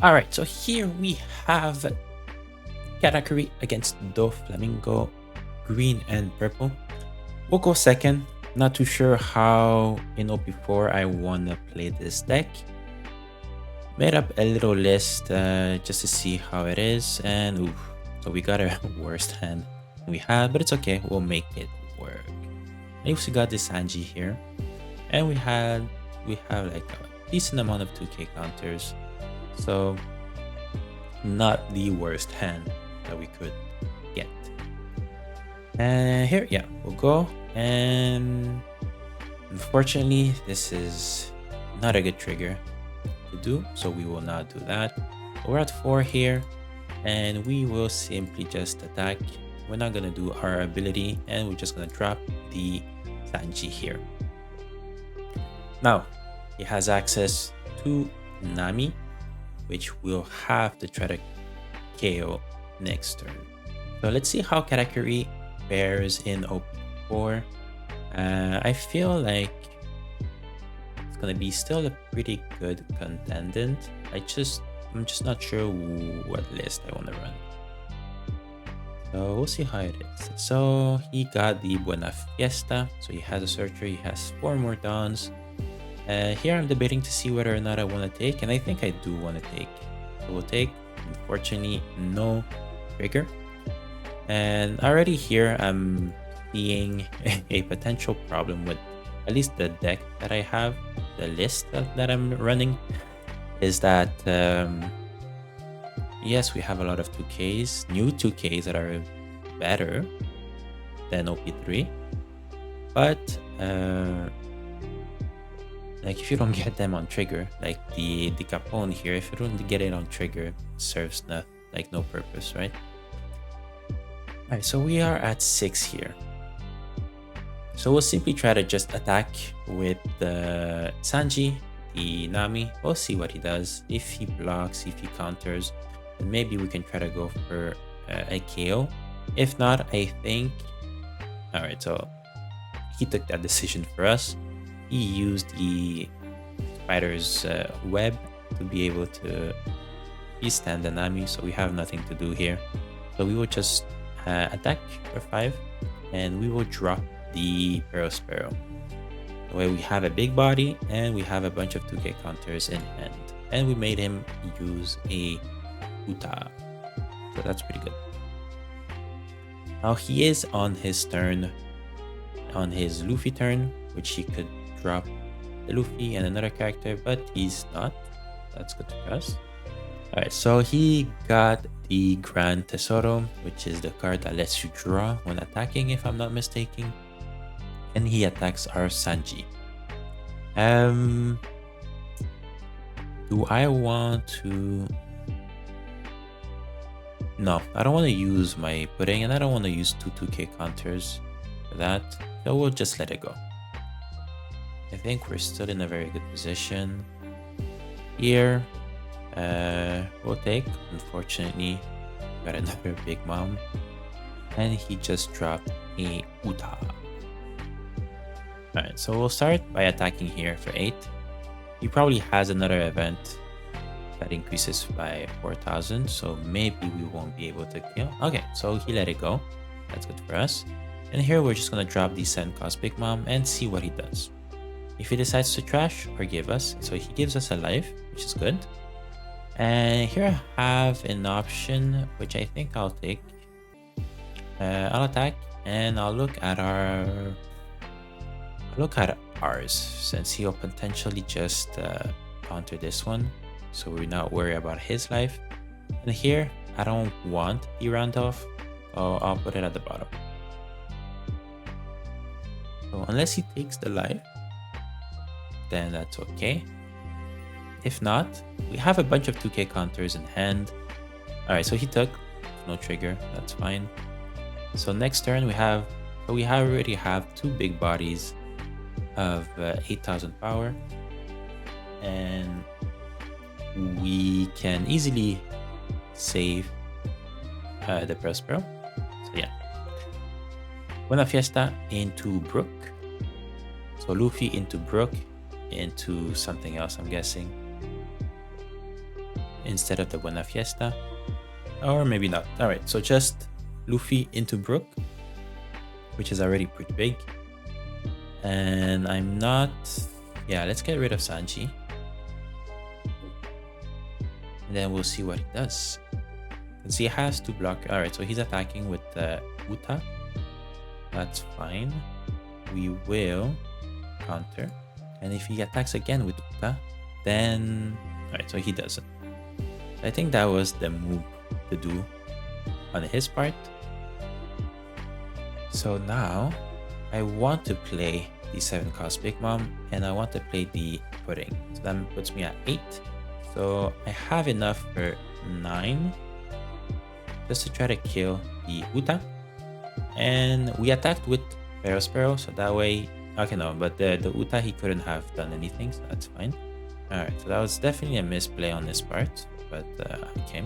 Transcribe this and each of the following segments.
Alright, so here we have Katakuri against Doflamingo, green and purple. We'll go second. Not too sure how in OP4 I want to play this deck. Made up a little list just to see how it is, and oof, so we got a worst hand we had, but it's okay, we'll make it work. I also got this Sanji here, and we have like a decent amount of 2k counters, so not the worst hand that we could get. And here, yeah, we'll go, and unfortunately this is not a good trigger to do, so we will not do that. We're at 4 here, and we will simply just attack. We're not gonna do our ability, and we're just gonna drop the Sanji here. Now he has access to Nami, which we'll have to try to KO next turn. So let's see how Katakuri fares in OP4. I feel like it's gonna be still a pretty good contendant. I'm just not sure what list I want to run. So we'll see how it is. So he got the Buena Fiesta. So he has a Searcher. He has 4 more Dawns. Here I'm debating to see whether or not I want to take, and I think I do want to take. So we'll take. Unfortunately, no trigger. And already here I'm seeing a potential problem with at least the deck that I have, the list that I'm running, is that yes, we have a lot of 2Ks, new 2Ks that are better than OP3, but like if you don't get them on trigger, like the Capone here, if you don't get it on trigger, it serves no purpose, right? Alright, so we are at 6 here. So we'll simply try to just attack with the Sanji, the Nami. We'll see what he does. If he blocks, if he counters, then maybe we can try to go for a KO. If not, I think... Alright, so he took that decision for us. He used the spider's web to be able to stand the Nami, so we have nothing to do here. So we will just attack for 5, and we will drop the Sparrow. The way we have a big body, and we have a bunch of 2k counters in hand, and we made him use a Uta, so that's pretty good. Now he is on his turn, on his Luffy turn, which he could drop the Luffy and another character, but he's not. That's good for us. Alright, so he got the Grand Tesoro, which is the card that lets you draw when attacking, if I'm not mistaken. And he attacks our Sanji. Do I want to... No, I don't want to use my pudding, and I don't want to use 2k counters for that. So we'll just let it go. I think we're still in a very good position. Here, we'll take. Unfortunately, got another Big Mom. And he just dropped a Uta. Alright, so we'll start by attacking here for 8. He probably has another event that increases by 4,000, so maybe we won't be able to kill. Okay, so he let it go. That's good for us. And here we're just going to drop the Send Cost Big Mom and see what he does. If he decides to trash or give us, so he gives us a life, which is good. And here I have an option, which I think I'll take. I'll attack, and I'll look at ours, since he'll potentially just counter this one, so we're not worried about his life. And here I don't want the round off, so I'll put it at the bottom. So unless he takes the life, then that's okay. If not, we have a bunch of 2k counters in hand. Alright, so he took no trigger, that's fine. So next turn we already have 2 big bodies of 8,000 power, and we can easily save the Prospero. So yeah, Buena Fiesta into Brook, so Luffy into Brook into something else, I'm guessing. instead of the Buena Fiesta. Or maybe not. Alright, so just Luffy into Brook, which is already pretty big. And I'm not... Yeah, let's get rid of Sanji. And then we'll see what he does. Because he has to block... Alright, so he's attacking with Uta. That's fine. We will counter. And if he attacks again with Uta, then... Alright, so he doesn't. I think that was the move to do on his part. So now I want to play the 7 cost Big Mom and I want to play the pudding. So that puts me at 8. So I have enough for 9 just to try to kill the Uta. And we attacked with Sparrow, so that way... Okay, no, but the Uta, he couldn't have done anything, so that's fine. Alright, so that was definitely a misplay on this part, but okay.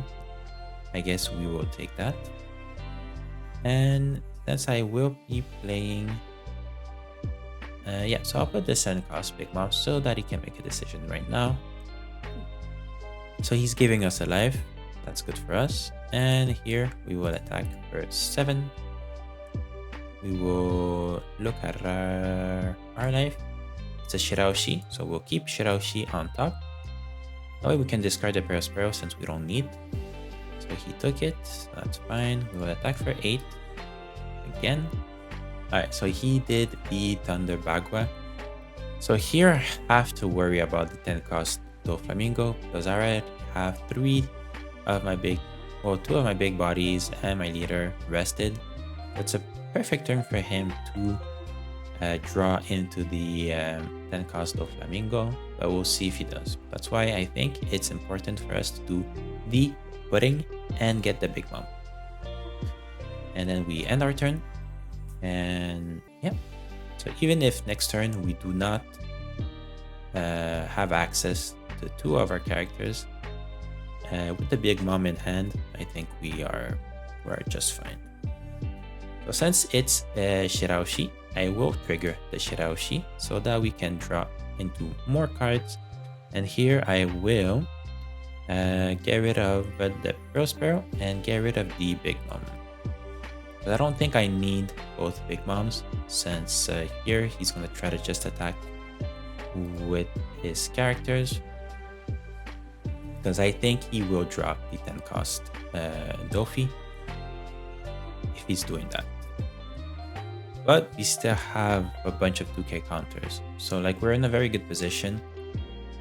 I guess we will take that. And since I will be playing... yeah, so I'll put the 7 cost Big Mom so that he can make a decision right now. So he's giving us a life. That's good for us. And here we will attack for 7. We will look at our life. It's a Shiraoshi, so we'll keep Shiraoshi on top. That way we can discard the Sparrow since we don't need. So he took it, that's fine. We will attack for 8 again. Alright, so he did the Thunder Bagua. So here I have to worry about the 10 cost Doflamingo because I already have 2 of my big bodies and my leader rested. It's a perfect turn for him to draw into the 10 cost Doflamingo, but we'll see if he does. That's why I think it's important for us to do the pudding and get the Big Mom. And then we end our turn. And yeah, so even if next turn we do not have access to 2 of our characters, with the Big Mom in hand, I think we're just fine. So since it's Shiraoshi, I will trigger the Shiraoshi so that we can draw into more cards. And here I will get rid of the Pearl Sparrow and get rid of the Big Mom. But I don't think I need both Big Moms since here he's going to try to just attack with his characters. Because I think he will drop the 10 cost Doffy if he's doing that. But we still have a bunch of 2k counters. So like we're in a very good position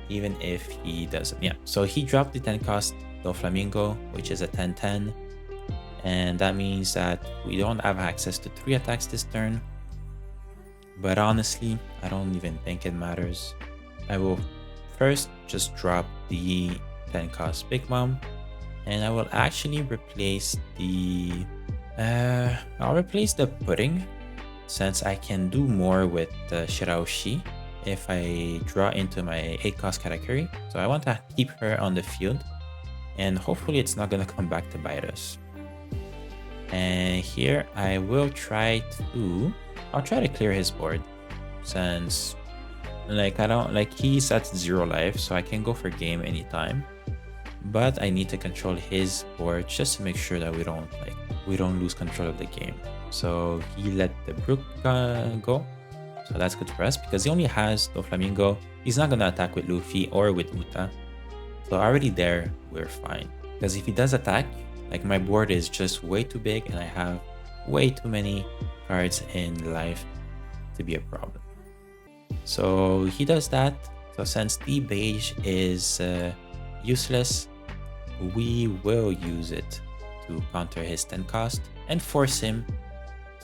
even if he doesn't. Yeah, so he dropped the 10 cost Doflamingo, which is a 10-10. And that means that we don't have access to 3 attacks this turn. But honestly, I don't even think it matters. I will first just drop the 10 cost Big Mom. And I will actually replace the... I'll replace the pudding, since I can do more with the Shiraoshi if I draw into my 8 cost Katakuri. So I want to keep her on the field. And hopefully it's not going to come back to bite us. And here I will try to... I'll try to clear his board. Since he's at 0 life, so I can go for game anytime. But I need to control his board just to make sure that we don't lose control of the game. So he let the Brook go. So that's good for us because he only has Doflamingo. He's not gonna attack with Luffy or with Uta. So already there, we're fine. Because if he does attack, like my board is just way too big and I have way too many cards in life to be a problem. So he does that. So since the beige is useless, we will use it to counter his 10 cost and force him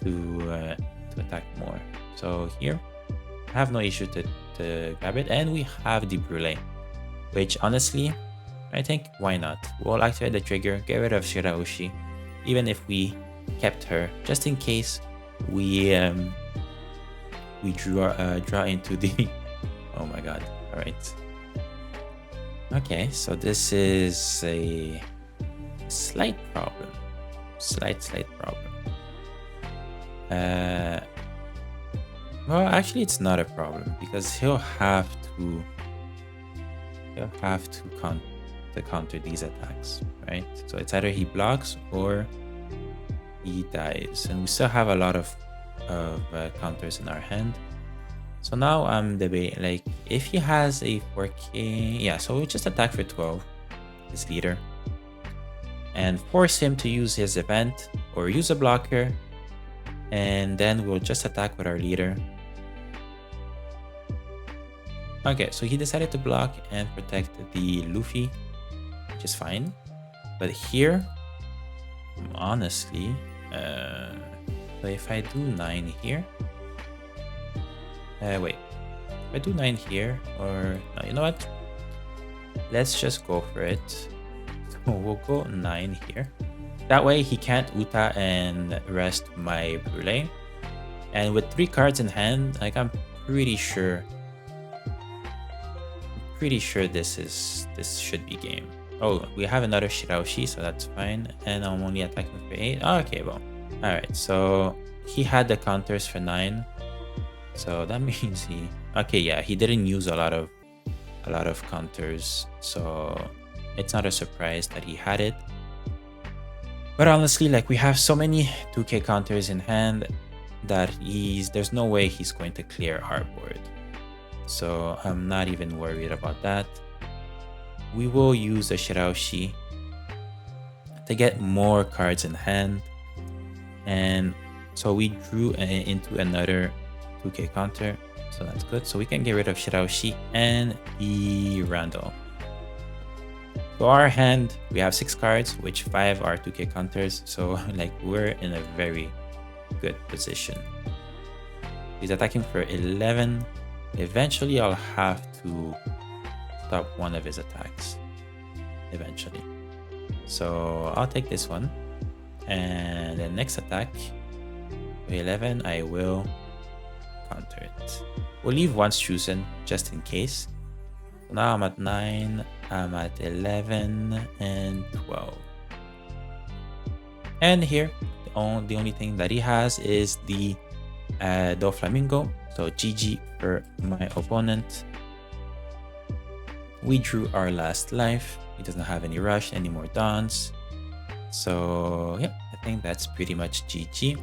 to attack more. So here, I have no issue to grab it, and we have the Brûlée, which honestly, I think why not? We'll activate the trigger, get rid of Shiraoshi, even if we kept her, just in case we draw into the... Oh my god! All right. Okay, so this is a slight problem. Slight problem. Well, actually, it's not a problem because he'll have to to counter these attacks, right? So it's either he blocks or he dies, and we still have a lot of counters in our hand. So now I'm debating, like, if he has a 4K, yeah, so we just attack for 12, his leader, and force him to use his event or use a blocker, and then we'll just attack with our leader. Okay, so he decided to block and protect the Luffy, which is fine. But here, honestly, so if I do 9 here, wait, if I do 9 here, or no, you know what? Let's just go for it. So we'll go 9 here. That way he can't Uta and rest my Brûlé. And with 3 cards in hand, like, I'm pretty sure this should be game. Oh, we have another Shiraoshi, so that's fine. And I'm only attacking for 8. Oh, okay, well, all right. So he had the counters for 9. So that means he, okay, yeah, he didn't use a lot of counters, so it's not a surprise that he had it. But honestly, like, we have so many 2K counters in hand that there's no way he's going to clear our board. So I'm not even worried about that. We will use the Shiraoshi to get more cards in hand, and so we drew into another 2K counter, so that's good. So we can get rid of Shiraoshi and the Randall. So our hand, we have 6 cards, which 5 are 2K counters, so like, we're in a very good position. He's attacking for 11. Eventually I'll have to stop one of his attacks eventually, so I'll take this one, and the next attack, 11, I will counter it. We'll leave once chosen just in case. So now I'm at 9, I'm at 11 and 12, and here the only thing that he has is the Doflamingo. So GG for my opponent. We drew our last life. He doesn't have any rush, any more dawns. So yeah, I think that's pretty much GG.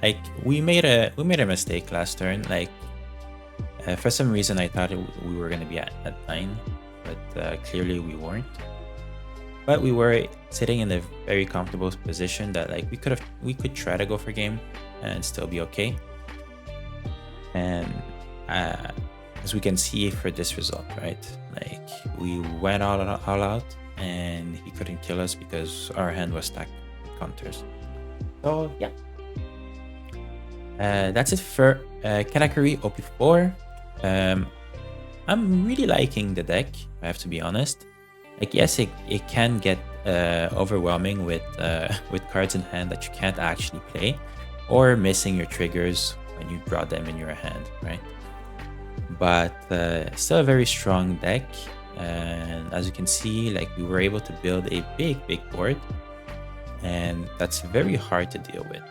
Like, we made a mistake last turn. Like, for some reason I thought we were gonna be at 9, but clearly we weren't. But we were sitting in a very comfortable position that, like, we could try to go for game and still be okay. And as we can see for this result, right? Like, we went all out, and he couldn't kill us because our hand was stacked with counters. So yeah, that's it for Katakuri OP04. I'm really liking the deck, I have to be honest. Like, yes, it can get overwhelming with cards in hand that you can't actually play, or missing your triggers when you draw them in your hand, right? But still a very strong deck, and as you can see, like, we were able to build a big board, and that's very hard to deal with.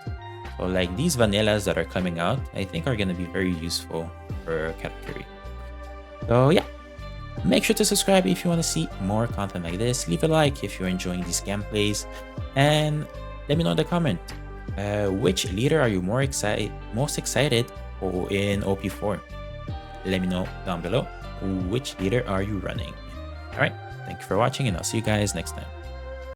So, like, these vanillas that are coming out, I think are going to be very useful for Katakuri. So yeah, make sure to subscribe if you want to see more content like this. Leave a like if you're enjoying these gameplays, and let me know in the comment, which leader are you most excited for in OP4? Let me know down below which leader are you running. All right, thank you for watching, and I'll see you guys next time.